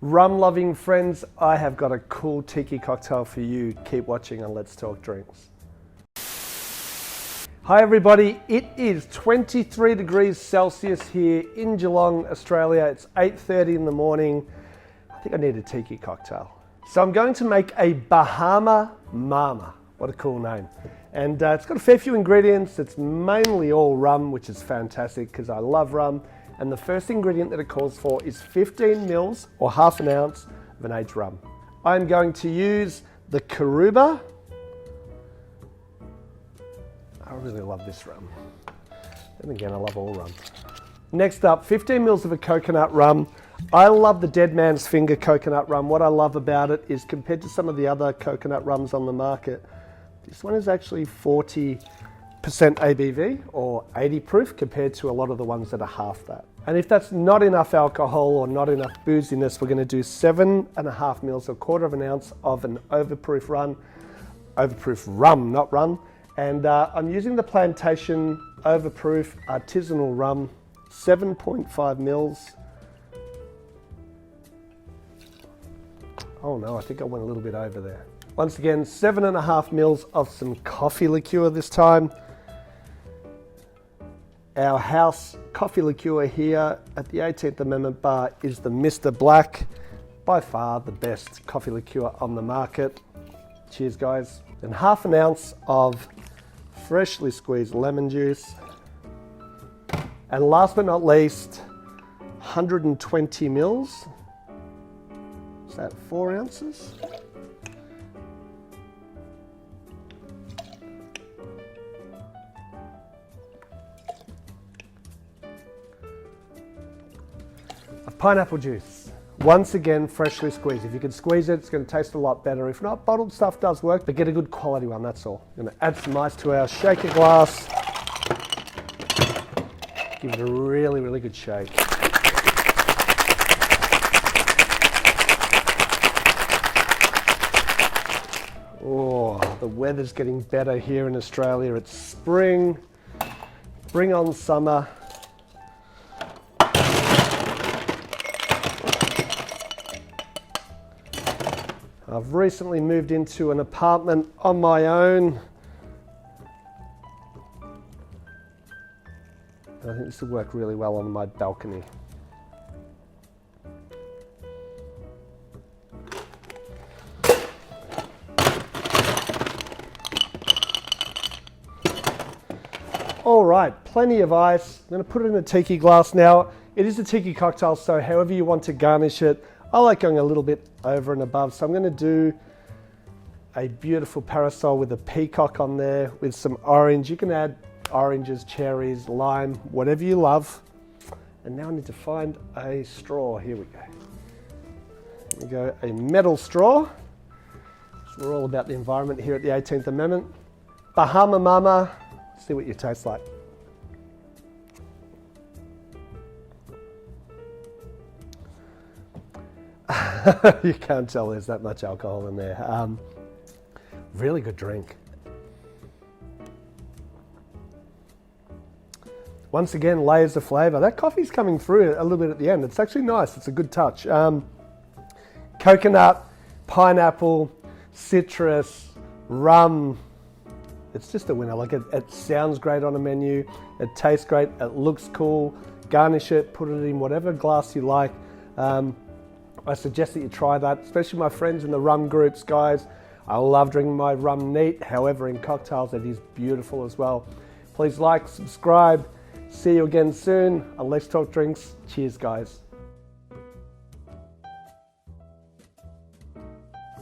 Rum-loving friends, I have got a cool tiki cocktail for you. Keep watching and let's talk drinks. Hi everybody, it is 23 degrees Celsius here in Geelong, Australia. It's 8:30 in the morning. I think I need a tiki cocktail. So I'm going to make a Bahama Mama. What a cool name. And it's got a fair few ingredients. It's mainly all rum, which is fantastic because I love rum. And the first ingredient that it calls for is 15 mils or half an ounce of an aged rum. I'm going to use the Caruba. I really love this rum. And again, I love all rum. Next up, 15 mils of a coconut rum. I love the Dead Man's Finger coconut rum. What I love about it is compared to some of the other coconut rums on the market, this one is actually 40% ABV or 80 proof compared to a lot of the ones that are half that. And if that's not enough alcohol or not enough booziness, we're going to do 7.5 mils, a quarter of an ounce of an overproof rum, not rum. And I'm using the Plantation Overproof Artisanal Rum, 7.5 mils. Oh no, I think I went a little bit over there. Once again, 7.5 mils of some coffee liqueur this time. Our house coffee liqueur here at the 18th Amendment Bar is the Mr. Black, by far the best coffee liqueur on the market. Cheers guys. And half an ounce of freshly squeezed lemon juice. And last but not least, 120 mils. Is that 4 ounces? Of pineapple juice. Once again, freshly squeezed. If you can squeeze it, it's going to taste a lot better. If not, bottled stuff does work, but get a good quality one, that's all. I'm going to add some ice to our shaker glass. Give it a really, really good shake. Oh, the weather's getting better here in Australia. It's spring. Bring on summer. I've recently moved into an apartment on my own. I think this would work really well on my balcony. All right, plenty of ice. I'm going to put it in a tiki glass now. It is a tiki cocktail, so however you want to garnish it. I like going a little bit over and above, so I'm going to do a beautiful parasol with a peacock on there with some orange. You can add oranges, cherries, lime, whatever you love. And now I need to find a straw. Here we go. Here we go, a metal straw. So we're all about the environment here at the 18th Amendment. Bahama Mama. Let's see what you taste like. You can't tell there's that much alcohol in there. Really good drink. Once again, layers of flavour. That coffee's coming through a little bit at the end. It's actually nice. It's a good touch. Coconut, pineapple, citrus, rum. It's just a winner. Like it sounds great on a menu. It tastes great. It looks cool. Garnish it. Put it in whatever glass you like. I suggest that you try that, especially my friends in the rum groups, guys. I love drinking my rum neat. However, in cocktails, it is beautiful as well. Please like, subscribe. See you again soon on Let's Talk Drinks. Cheers, guys.